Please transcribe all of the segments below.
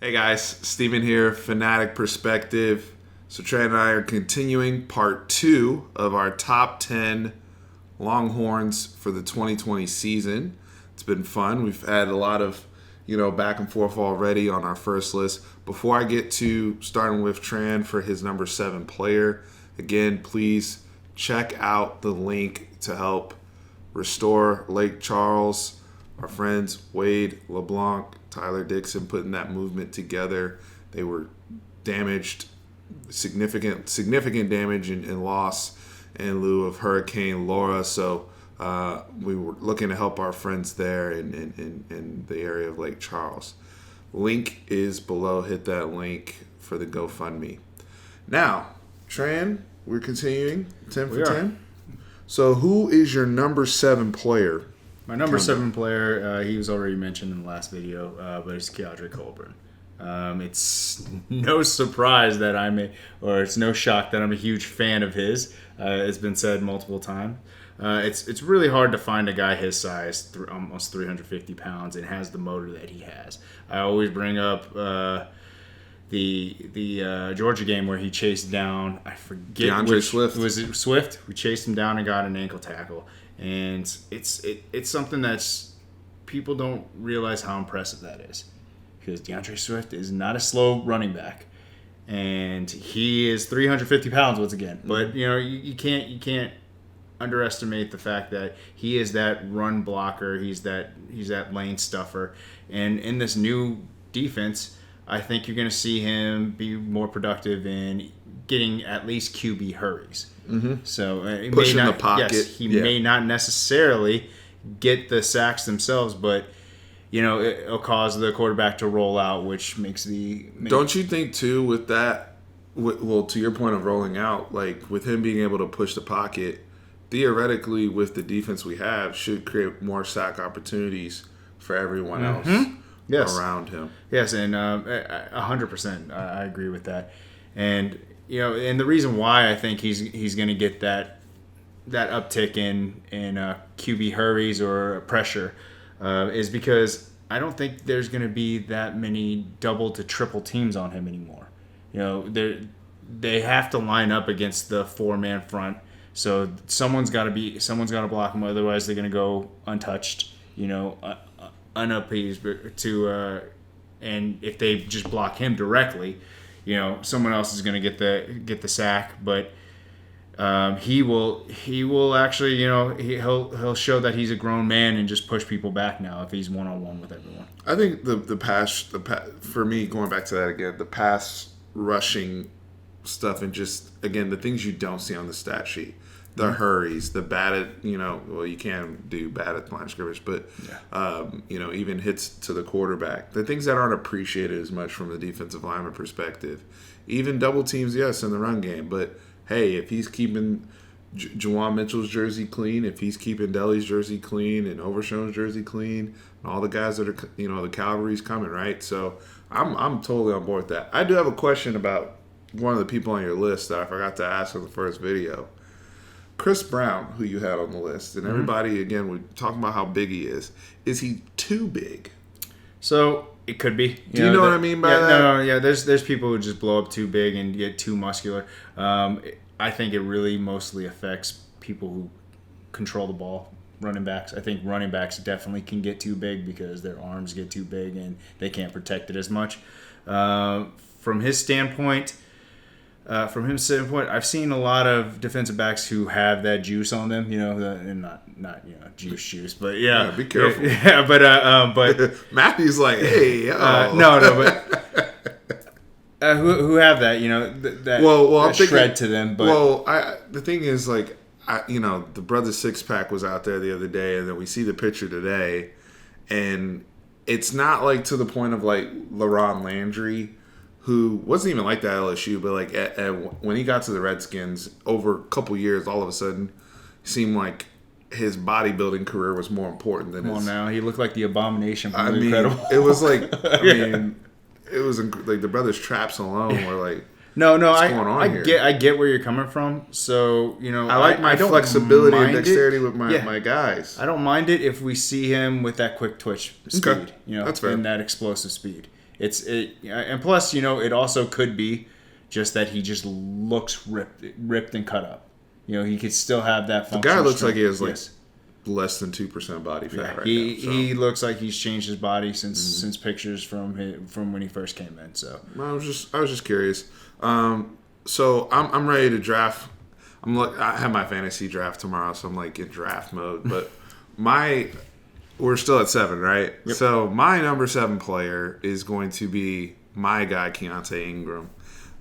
Hey guys, Steven here, Fanatic Perspective. So Trey and I are continuing part 2 of our top 10 Longhorns for the 2020 season. It's been fun. We've had a lot of, back and forth already on our first list. Before I get to starting with Tran for his number 7 player, again, please check out the link to help restore Lake Charles. Our friends Wade LeBlanc, Tyler Dixon putting that movement together. They were damaged, significant damage and loss in lieu of Hurricane Laura. So we were looking to help our friends there in the area of Lake Charles. Link is below. Hit that link for the GoFundMe. Now, Tran, we're continuing 10 for 10. So who is your number 7 player? My number 7 player, he was already mentioned in the last video, but it's DeAndre Swift. It's no surprise that it's no shock that I'm a huge fan of his. It's been said multiple times. It's really hard to find a guy his size, almost 350 pounds, and has the motor that he has. I always bring up the Georgia game where he chased down, I forget DeAndre Swift. Was it Swift? We chased him down and got an ankle tackle. And it's something that's people don't realize how impressive that is, because DeAndre Swift is not a slow running back, and he is 350 pounds once again. But you can't underestimate the fact that he is that run blocker. He's that lane stuffer, and in this new defense, I think you're going to see him be more productive in getting at least QB hurries. Mm-hmm. So pushing the pocket. Yes, he may not necessarily get the sacks themselves, but it'll cause the quarterback to roll out, which makes Don't you think too with that? Well, to your point of rolling out, like with him being able to push the pocket, theoretically with the defense we have, should create more sack opportunities for everyone else around him. Yes, and 100%, I agree with that, and. And the reason why I think he's going to get that uptick in QB hurries or pressure is because I don't think there's going to be that many double to triple teams on him anymore. They have to line up against the 4-man front, so someone's got to block him. Otherwise, they're going to go untouched, unappeased and if they just block him directly. Someone else is going to get the sack, but he will actually, he'll show that he's a grown man and just push people back now if he's one-on-one with everyone. I think the pass for me, going back to that again, the pass rushing stuff and just again the things you don't see on the stat sheet, the hurries, the batted, you can do bad at the line of scrimmage, but even hits to the quarterback, the things that aren't appreciated as much from the defensive lineman perspective, even double teams, yes, in the run game, but hey, if he's keeping Juwan Mitchell's jersey clean, if he's keeping Deli's jersey clean and Overshown's jersey clean, and all the guys that are, the cavalry's coming, right? So I'm totally on board with that. I do have a question about one of the people on your list that I forgot to ask in the first video. Chris Brown, who you had on the list, and everybody, again, we're talking about how big he is. Is he too big? So it could be. Do you know what I mean by that? No, yeah. There's people who just blow up too big and get too muscular. I think it really mostly affects people who control the ball, running backs. I think running backs definitely can get too big because their arms get too big and they can't protect it as much. From his standpoint, I've seen a lot of defensive backs who have that juice on them, and not juice, but yeah, be careful. Yeah, but Matthew's like, hey, but who have that, that shred to them. But the thing is, like, the brother six pack was out there the other day, and then we see the picture today, and it's not like to the point of like LaRon Landry, who wasn't even like that at LSU, but like when he got to the Redskins over a couple years, all of a sudden, seemed like his bodybuilding career was more important than his. Now he looked like the Abomination from Incredible. It was like, it was like the brothers traps alone were like. No, I get where you're coming from. So I like my flexibility and dexterity with my guys. I don't mind it if we see him with that quick twitch speed, That's fair. And that explosive speed. And plus, it also could be just that he just looks ripped and cut up. He could still have that function. The guy looks strength. like he has less than 2% body fat right now. So. He looks like he's changed his body since pictures from when he first came in. So I was just curious. So I'm ready to draft. I have my fantasy draft tomorrow, so I'm like in draft mode. But we're still at 7, right? Yep. So my number 7 player is going to be my guy Chita Ingram.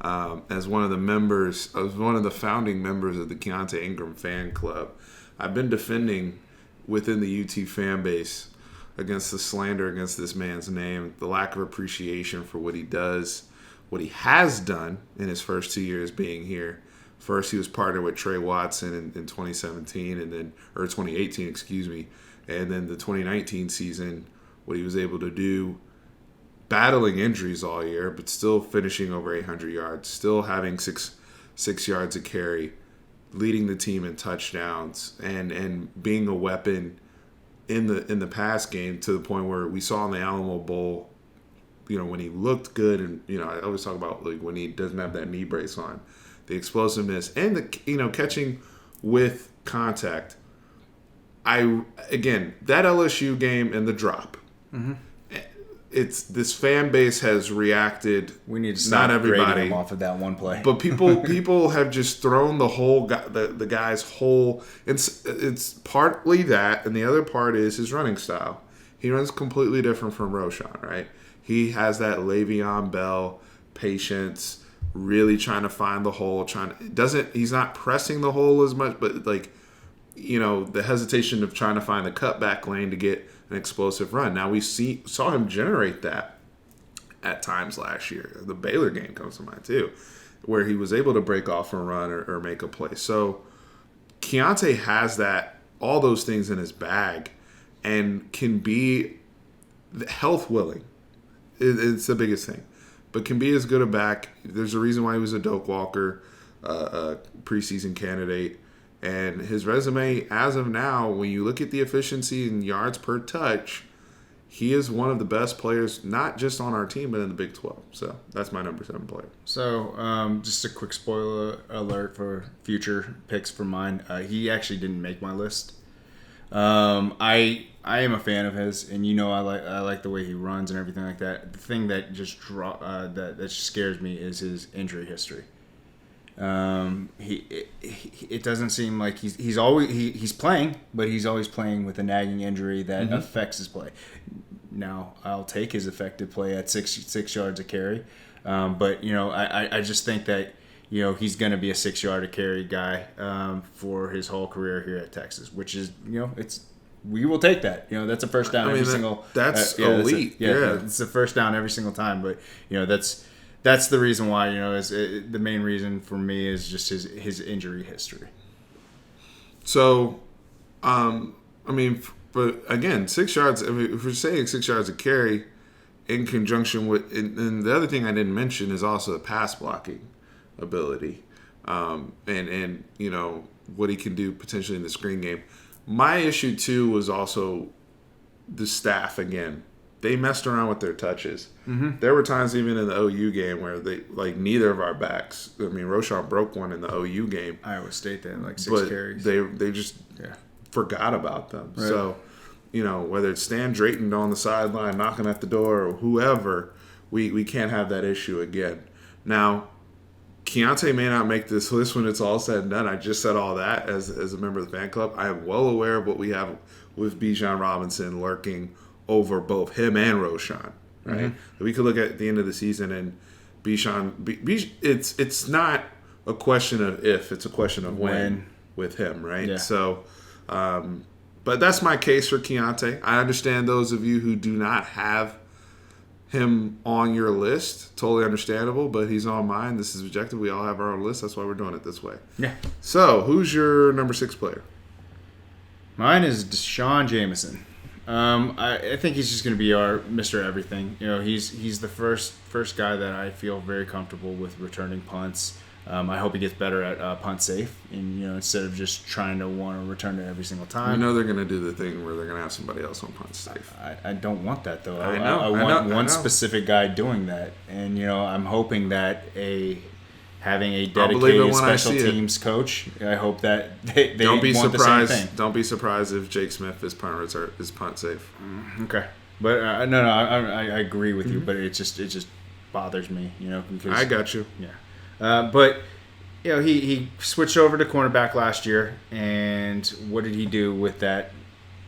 As one of the founding members of the Chita Ingram fan club, I've been defending within the UT fan base against the slander against this man's name, the lack of appreciation for what he does, what he has done in his first 2 years being here. First, he was partnered with Trey Watson in 2017 or 2018, excuse me. And then the 2019 season, what he was able to do, battling injuries all year, but still finishing over 800 yards, still having six yards a carry, leading the team in touchdowns, and being a weapon in the pass game to the point where we saw in the Alamo Bowl, when he looked good, and I always talk about like when he doesn't have that knee brace on, the explosiveness and the catching with contact. That LSU game and the drop. Mm-hmm. It's this fan base has reacted. We need to stop grading him off of that one play. But people have just thrown the whole the guy's whole. It's partly that, and the other part is his running style. He runs completely different from Roschon, right? He has that Le'Veon Bell patience, really trying to find the hole. He's not pressing the hole as much, but the hesitation of trying to find the cutback lane to get an explosive run. Now we saw him generate that at times last year. The Baylor game comes to mind too, where he was able to break off a run or make a play. So Chita has all those things in his bag and can be health willing. It's the biggest thing, but can be as good a back. There's a reason why he was a Doak Walker preseason candidate. And his resume, as of now, when you look at the efficiency and yards per touch, he is one of the best players, not just on our team, but in the Big 12. So that's my number 7 player. So just a quick spoiler alert for future picks for mine. He actually didn't make my list. I am a fan of his, and I like the way he runs and everything like that. The thing that just that scares me is his injury history. It doesn't seem like he's playing, but he's always playing with a nagging injury that affects his play. Now I'll take his effective play at six yards a carry, but I just think that he's going to be a 6 yard a carry guy for his whole career here at Texas, which is we will take that. That's a first down single. That's elite. It's a first down every single time, but that's the reason why, the main reason for me is just his injury history. So, but again, 6 yards, if we're saying 6 yards a carry in conjunction with, and the other thing I didn't mention is also the pass blocking ability, and what he can do potentially in the screen game. My issue, too, was also the staff again. They messed around with their touches. Mm-hmm. There were times even in the OU game where neither of our backs. Roschon broke one in the OU game. Iowa State they had 6 carries. They just forgot about them. Right. So, whether it's Stan Drayton on the sideline knocking at the door or whoever, we can't have that issue again. Now, Chita may not make this list when it's all said and done. I just said all that as a member of the fan club. I am well aware of what we have with Bijan Robinson lurking over both him and Roschon, right? Mm-hmm. We could look at the end of the season and Bijan, it's not a question of if, it's a question of when with him, right? Yeah. So, but that's my case for Chita. I understand those of you who do not have him on your list. Totally understandable, but he's on mine. This is objective. We all have our own list. That's why we're doing it this way. Yeah. So, who's your number 6 player? Mine is DeShawn Jamison. I think he's just going to be our Mr. Everything. He's the first guy that I feel very comfortable with returning punts. I hope he gets better at punt safe, and instead of just trying to want to return it every single time. They're going to do the thing where they're going to have somebody else on punt safe. I don't want that though. I want know. one specific guy doing that, and I'm hoping that having a dedicated special teams coach. I hope that they don't be want surprised. The same thing. Don't be surprised if Jake Smith is punt safe. Okay, but I agree with you, but it just bothers me, because I got you. Yeah, but he switched over to cornerback last year, and what did he do with that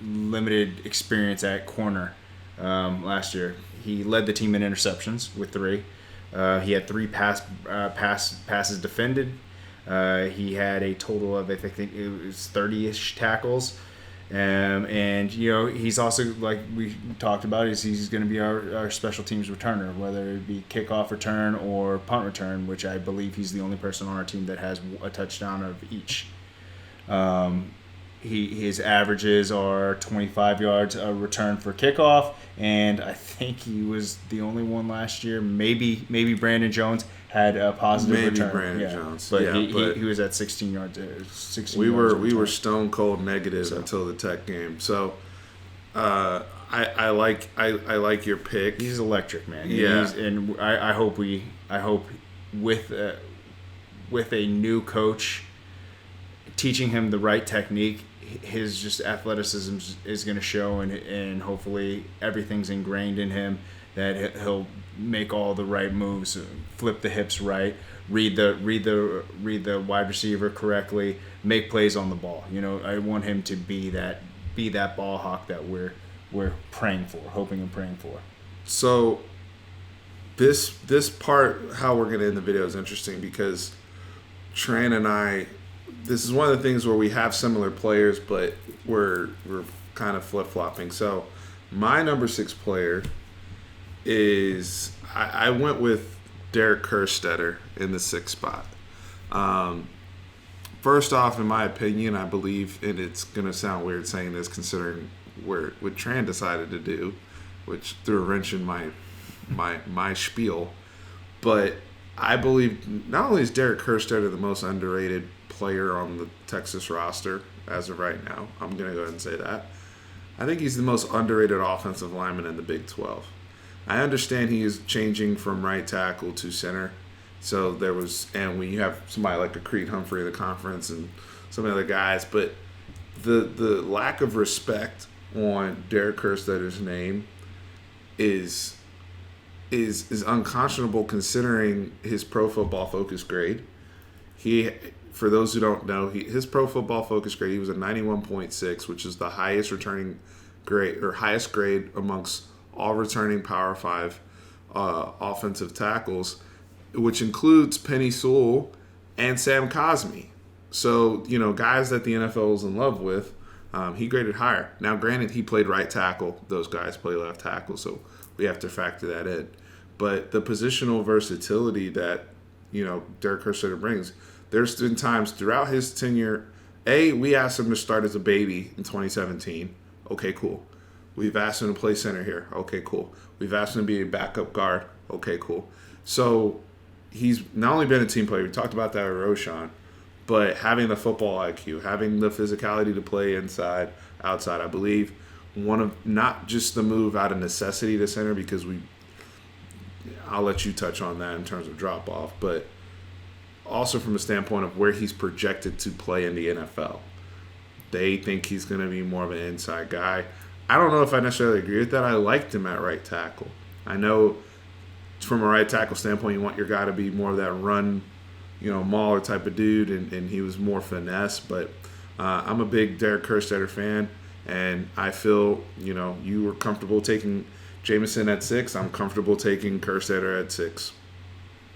limited experience at corner last year? He led the team in interceptions with 3. He had 3 passes defended. He had a total of, I think it was 30-ish tackles. And he's also, like we talked about, he's going to be our special teams returner, whether it be kickoff return or punt return, which I believe he's the only person on our team that has a touchdown of each. His averages are 25 yards a return for kickoff, and I think he was the only one last year. Maybe Brandon Jones had a positive return. Brandon Jones, but he was at 16 yards. 16 we yards were stone cold negative until the Tech game. So I like your pick. He's electric, man. Yeah, and I hope with a new coach teaching him the right technique, his just athleticism is going to show, and hopefully everything's ingrained in him, that he'll make all the right moves, flip the hips right, read the wide receiver correctly, make plays on the ball. I want him to be that ball hawk that we're praying for, hoping and praying for. So this part, how we're going to end the video, is interesting because Tran and I, this is one of the things where we have similar players, but we're kind of flip-flopping. So my number 6 player is, I went with Derek Kerstetter in the 6th spot. First off, in my opinion, I believe, and it's going to sound weird saying this considering what Tran decided to do, which threw a wrench in my spiel, but I believe not only is Derek Kerstetter the most underrated player on the Texas roster as of right now, I'm going to go ahead and say that. I think he's the most underrated offensive lineman in the Big 12. I understand he is changing from right tackle to center. So and when you have somebody like a Creed Humphrey in the conference and some of the other guys, but the lack of respect on Derek Kerstetter's name is unconscionable considering his Pro Football Focus grade. For those who don't know, his Pro Football Focus grade, he was a 91.6, which is the highest returning grade, or highest grade amongst all returning Power 5 offensive tackles, which includes Penei Sewell and Sam Cosmi. So, guys that the NFL is in love with, he graded higher. Now, granted, he played right tackle. Those guys play left tackle, so we have to factor that in. But the positional versatility that, Derek Kerstetter brings, there's been times throughout his tenure, we asked him to start as a baby in 2017. Okay, cool. We've asked him to play center here. Okay, cool. We've asked him to be a backup guard. Okay, cool. So he's not only been a team player, we talked about that with Roshan, but having the football IQ, having the physicality to play inside, outside, I believe one of, not just the move out of necessity to center, because I'll let you touch on that in terms of drop off, but also from a standpoint of where he's projected to play in the NFL. They think he's going to be more of an inside guy. I don't know if I necessarily agree with that. I liked him at right tackle. I know from a right tackle standpoint, you want your guy to be more of that run, mauler type of dude, and he was more finesse. But I'm a big Derek Kerstetter fan, and I feel, you were comfortable taking Jamison at 6. I'm comfortable taking Kerstetter at 6.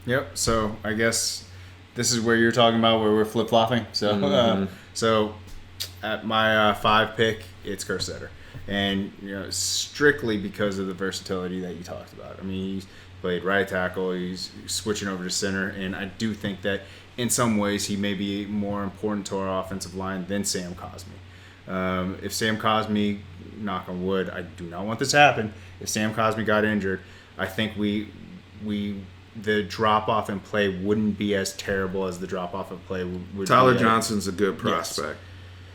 Yep. So I guess this is where you're talking about where we're flip-flopping. So, so at my 5 pick, it's Kerstetter. And, strictly because of the versatility that you talked about. I mean, he's played right tackle, he's switching over to center, and I do think that in some ways he may be more important to our offensive line than Sam Cosmi. If Sam Cosmi, knock on wood, I do not want this to happen, if Sam Cosmi got injured, I think we the drop off in play wouldn't be as terrible as the drop off in play would Tyler be. Johnson's a good prospect.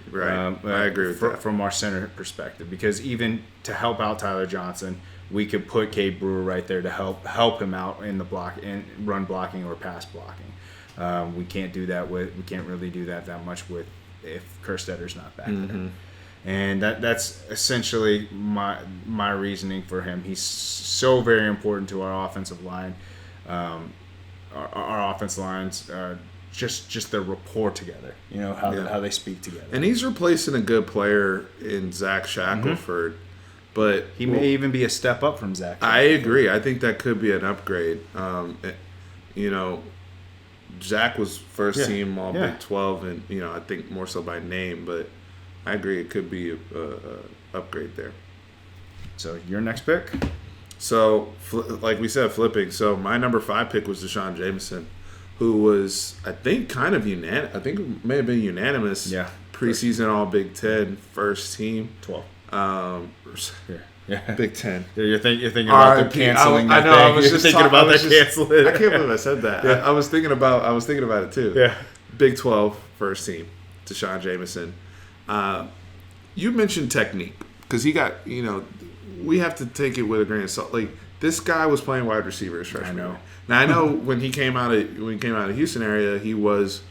Yes. Right. I agree with that. From our center perspective, because even to help out Tyler Johnson, we could put Cade Brewer right there to help him out in the block in run blocking or pass blocking. We can't really do that much with if Kerstetter's not back there. And that's essentially my reasoning for him. He's so very important to our offensive line. Our offensive lines are just their rapport together. You know how they speak together. And he's replacing a good player in Zach Shackelford, but he may even be a step up from Zach. I agree. I think that could be an upgrade. Zach was first team All Big 12, and I think more so by name, but I agree it could be a upgrade there. So your next pick? So like we said, flipping. So my number 5 pick was DeShawn Jameson, who was I think kind of unanimous. I think it may have been unanimous. Yeah. Preseason All Big 10 first team. 12. Big 10. You're thinking about them canceling. I know. I was just thinking about that canceling. I can't believe I said that. Yeah. I was thinking about it too. Yeah. Big 12 first team. DeShawn Jameson. You mentioned technique because he got. We have to take it with a grain of salt. Like this guy was playing wide receiver as freshman. I know. Now I know when he came out of Houston area, he was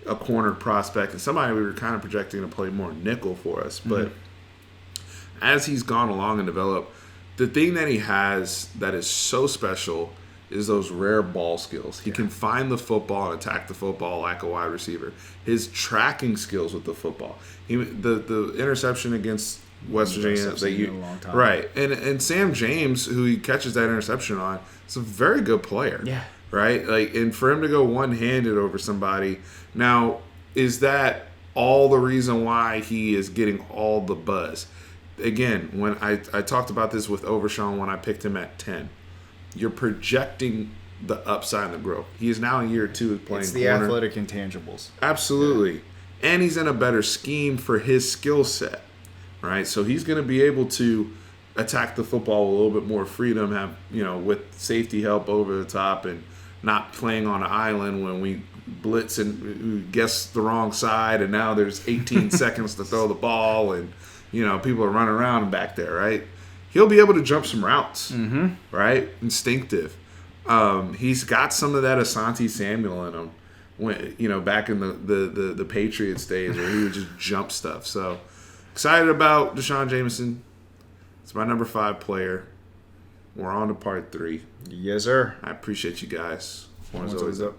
a corner prospect and somebody we were kind of projecting to play more nickel for us, but. As he's gone along and developed, the thing that he has that is so special is those rare ball skills. He can find the football and attack the football like a wide receiver. His tracking skills with the football. The interception against West Virginia, right? And Sam James, who he catches that interception on, is a very good player. Yeah. Right. And for him to go one-handed over somebody, now is that all the reason why he is getting all the buzz? Again, when I talked about this with Overshawn when I picked him at 10, you're projecting the upside and the growth. He is now in year 2 of playing It's the corner. athletic intangibles. Absolutely. Yeah. And he's in a better scheme for his skill set, right? So he's going to be able to attack the football with a little bit more freedom, have with safety help over the top and not playing on an island when we blitz and guess the wrong side and now there's 18 seconds to throw the ball and people are running around back there, right? He'll be able to jump some routes, right? Instinctive. He's got some of that Asante Samuel in him, when back in the Patriots days where he would just jump stuff. So excited about DeShawn Jameson. It's my number 5 player. We're on to part 3. Yes, sir. I appreciate you guys. Horns always up.